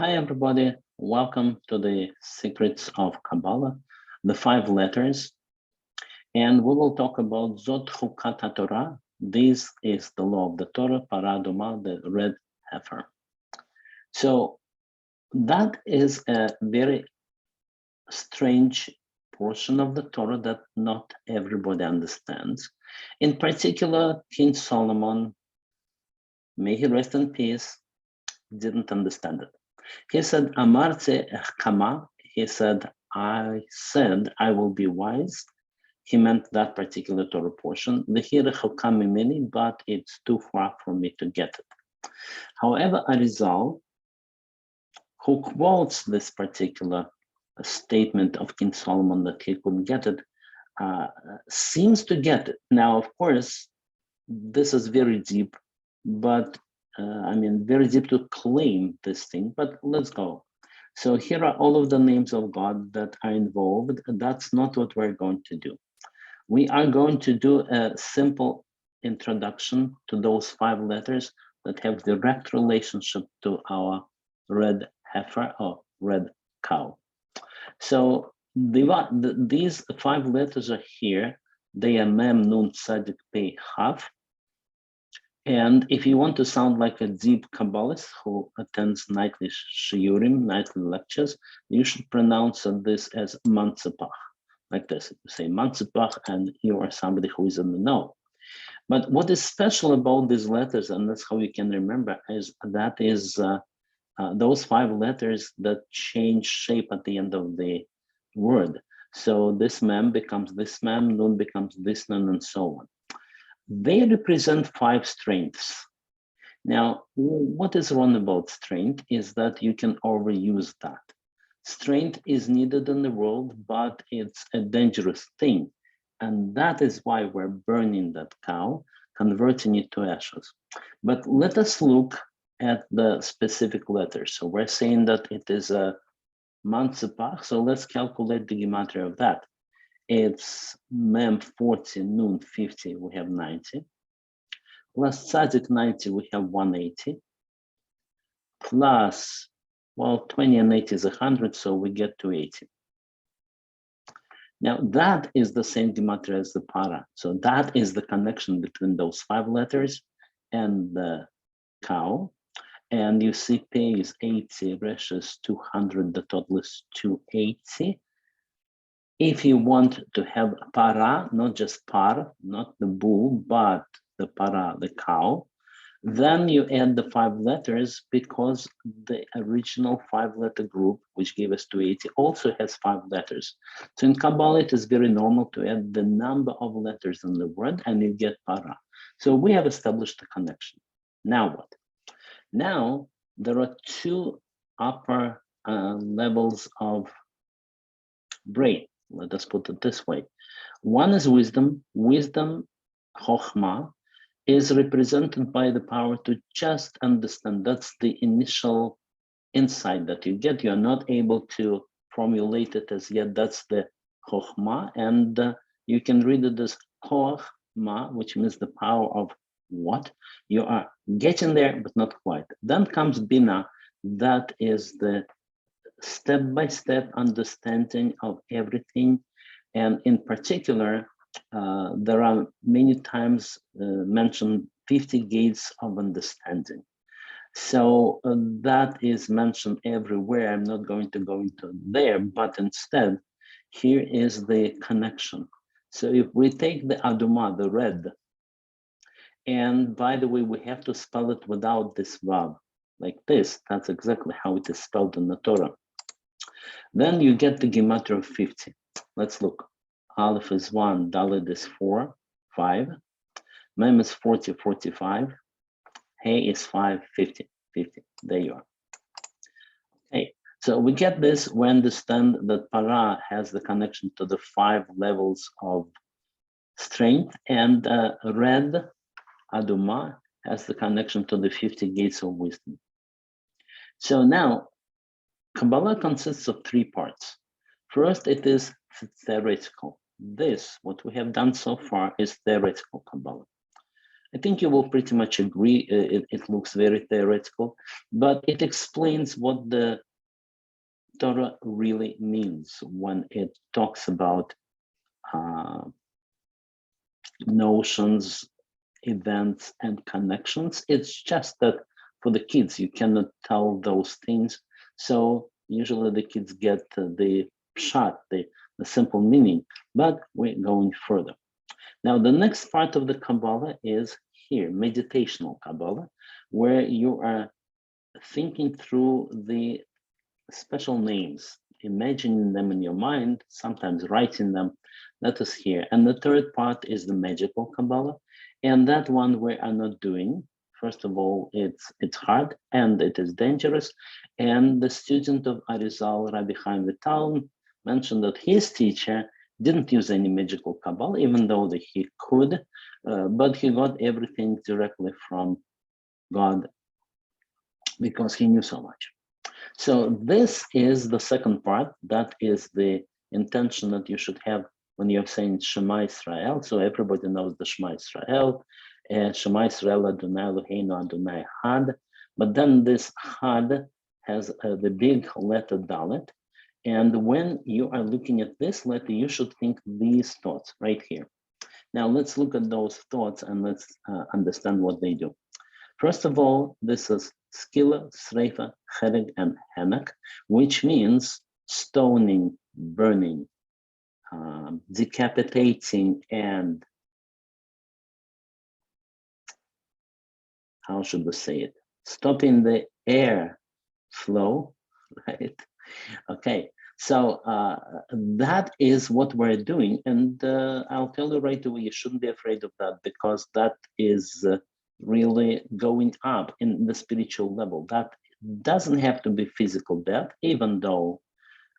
Hi, everybody. Welcome to the Secrets of Kabbalah, the five letters. And we will talk about Zot Chukat HaTorah. This is the law of the Torah, Paraduma, the red heifer. So that is a very strange portion of the Torah that not everybody understands. In particular, King Solomon, may he rest in peace, didn't understand it. He said, Amarze Kama. He said, I said, I will be wise. He meant that particular Torah portion. The Hirachokami mini, but it's too far for me to get it. However, Arizal, who quotes this particular statement of King Solomon that he couldn't get it, seems to get it. Now, of course, this is very deep, but very deep to claim this thing, but let's go. So here are all of the names of God that are involved. That's not what we're going to do. We are going to do a simple introduction to those five letters that have direct relationship to our red heifer or red cow. So these five letters are here. They are Mem, Nun, Tzadik, Pei, Hav. And if you want to sound like a deep Kabbalist who attends nightly shiurim, nightly lectures, you should pronounce this as Mansepach, like this. You say Mansepach, and you are somebody who is in the know. But what is special about these letters, and that's how you can remember, is that is those five letters that change shape at the end of the word. So this mem becomes this mem, nun becomes this nun, and so on. They represent five strengths. Now, what is wrong about strength is that you can overuse that. Strength is needed in the world, but it's a dangerous thing. And that is why we're burning that cow, converting it to ashes. But let us look at the specific letters. So we're saying that it is a Mansepach, so let's calculate the gematria of that. It's Mem 40, Nun 50, we have 90. Plus Tzadik 90, we have 180. Plus, well, 20 and 80 is 100, so we get 280. Now that is the same gematria as the para. So that is the connection between those five letters and the cow. And you see P is 80, Resh is 200, the total is 280. If you want to have para, not just par, not the bull, but the para, the cow, then you add the five letters because the original five-letter group, which gave us 280, also has five letters. So in Kabbalah, it is very normal to add the number of letters in the word and you get para. So we have established a connection. Now what? Now there are two upper levels of brain. Let us put it this way. One is wisdom. Wisdom, chokhmah, is represented by the power to just understand. That's the initial insight that you get. You're not able to formulate it as yet. That's the chokhmah. And you can read it as chokhmah, which means the power of what? You are getting there, but not quite. Then comes bina. That is the step-by-step understanding of everything. And in particular, there are many times mentioned 50 gates of understanding. So that is mentioned everywhere. I'm not going to go into there, but instead, here is the connection. So if we take the Aduma, the red, and by the way, we have to spell it without this vav, like this. That's exactly how it is spelled in the Torah. Then you get the gematria of 50. Let's look. Aleph is 1, Dalet is 4, 5. Mem is 40, 45. Hey is 5, 50, 50. There you are. Okay, so we get this. We understand that para has the connection to the 5 levels of strength, and red, Aduma, has the connection to the 50 gates of wisdom. So now, Kabbalah consists of 3 parts. First, it is theoretical. This, what we have done so far, is theoretical Kabbalah. I think you will pretty much agree. It looks very theoretical, but it explains what the Torah really means when it talks about notions, events, and connections. It's just that for the kids, you cannot tell those things. So usually the kids get the shot, the simple meaning, but we're going further. Now, the next part of the Kabbalah is here, meditational Kabbalah, where you are thinking through the special names, imagining them in your mind, sometimes writing them. That is here. And the third part is the magical Kabbalah. And that one we are not doing. First of all, it's hard and it is dangerous. And the student of Arizal, Rabbi Chaim Vital, mentioned that his teacher didn't use any magical Kabbalah, even though that he could, but he got everything directly from God because he knew so much. So this is the second part. That is the intention that you should have when you're saying Shema Israel. So everybody knows the Shema Israel, Shema Israel Adonai Eloheinu Adonai Had. But then this Had has the big letter Dalet. And when you are looking at this letter, you should think these thoughts right here. Now let's look at those thoughts and let's understand what they do. First of all, this is skila, sreifa, chereg, and henek, which means stoning, burning, decapitating, and how should we say it? Stopping the air flow, right? Okay, so that is what we're doing. And I'll tell you right away, you shouldn't be afraid of that because that is really going up in the spiritual level. That doesn't have to be physical death, even though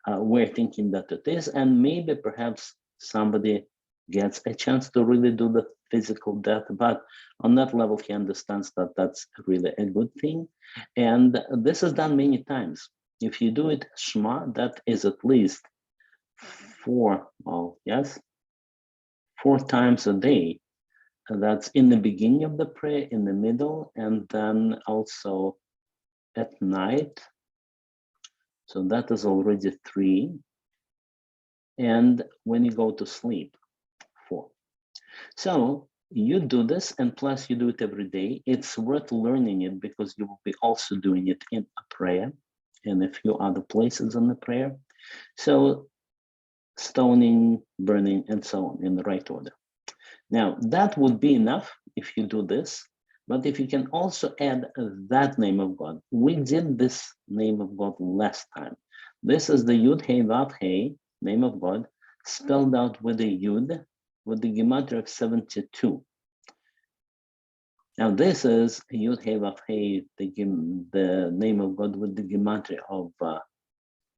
we're thinking that it is. And maybe perhaps somebody gets a chance to really do the physical death, but on that level, he understands that that's really a good thing. And this is done many times. If you do it Shema, that is at least 4 times a day. That's in the beginning of the prayer, in the middle, and then also at night. So that is already 3. And when you go to sleep, 4. So you do this, and plus you do it every day. It's worth learning it because you will be also doing it in a prayer and a few other places in the prayer. So stoning, burning, and so on in the right order. Now, that would be enough if you do this, but if you can also add that name of God. We did this name of God last time. This is the Yud Hey Vav Hey, name of God, spelled out with a Yud, with the gematria of 72. Now this is Yud Hey Vav Hey, the name of God with the gematria of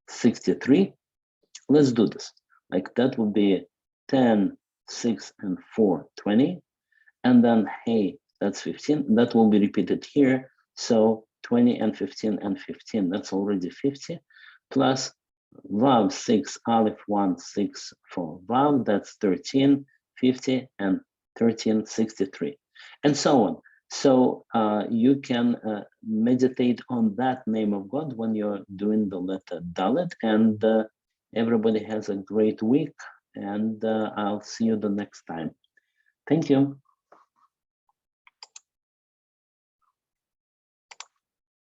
63. Let's do this. Like that would be 10, 6, and 4, 20. And then hey, that's 15. That will be repeated here. So 20 and 15 and 15, that's already 50. Plus Vav 6, Aleph 1, 6, 4. Vav, that's 13, 50, and 13, 63. And so on. So you can meditate on that name of God when you're doing the letter Dalet. And everybody has a great week. And I'll see you the next time. Thank you.